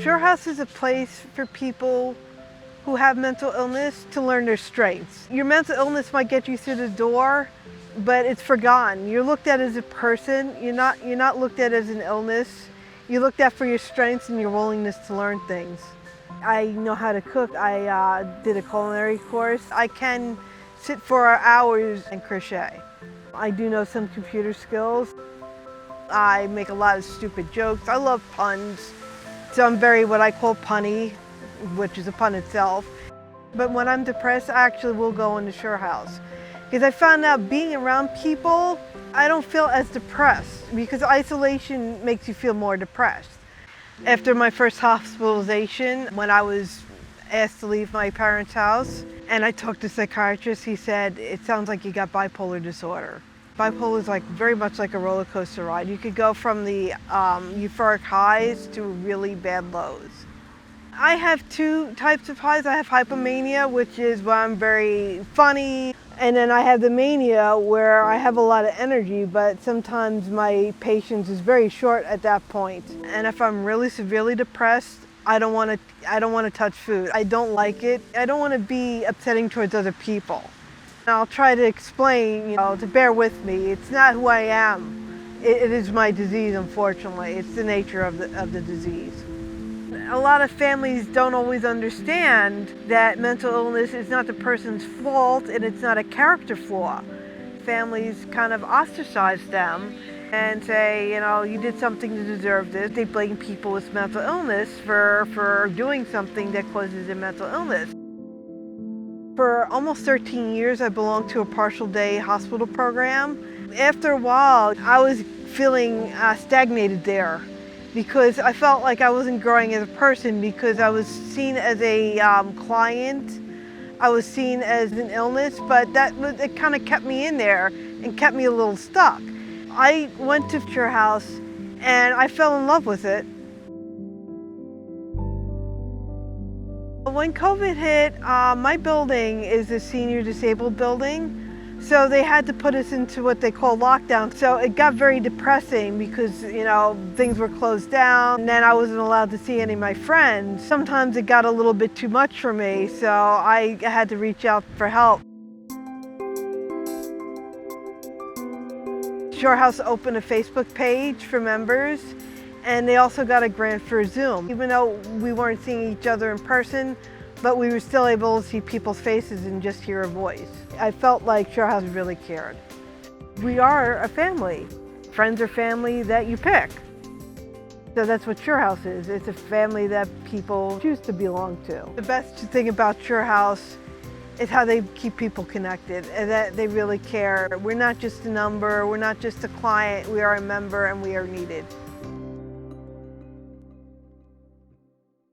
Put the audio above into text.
House is a place for people who have mental illness to learn their strengths. Your mental illness might get you through the door, but it's forgotten. You're looked at as a person. You're not looked at as an illness. You're looked at for your strengths and your willingness to learn things. I know how to cook. I did a culinary course. I can sit for hours and crochet. I do know some computer skills. I make a lot of stupid jokes. I love puns. So I'm very what I call punny, which is a pun itself. But when I'm depressed, I actually will go into House. Because I found out being around people, I don't feel as depressed because isolation makes you feel more depressed. After my first hospitalization, when I was asked to leave my parents' house, and I talked to a psychiatrist, he said, it sounds like you got bipolar disorder. Bipolar is very much like a roller coaster ride. You could go from the euphoric highs to really bad lows. I have two types of highs. I have hypomania, which is where I'm very funny. And then I have the mania where I have a lot of energy, but sometimes my patience is very short at that point. And if I'm really severely depressed, I don't want to touch food. I don't like it. I don't want to be upsetting towards other people. I'll try to explain, to bear with me. It's not who I am. It is my disease, unfortunately. It's the nature of the disease. A lot of families don't always understand that mental illness is not the person's fault and it's not a character flaw. Families kind of ostracize them and say, you did something to deserve this. They blame people with mental illness for doing something that causes a mental illness. For almost 13 years, I belonged to a partial day hospital program. After a while, I was feeling stagnated there because I felt like I wasn't growing as a person because I was seen as a client. I was seen as an illness, but it kind of kept me in there and kept me a little stuck. I went to House and I fell in love with it. When COVID hit, my building is a senior disabled building, so they had to put us into what they call lockdown. So it got very depressing because, things were closed down, and then I wasn't allowed to see any of my friends. Sometimes it got a little bit too much for me, so I had to reach out for help. House opened a Facebook page for members, and they also got a grant for Zoom. Even though we weren't seeing each other in person, but we were still able to see people's faces and just hear a voice. I felt like House really cared. We are a family. Friends are family that you pick. So that's what House is. It's a family that people choose to belong to. The best thing about House is how they keep people connected and that they really care. We're not just a number, we're not just a client, we are a member and we are needed.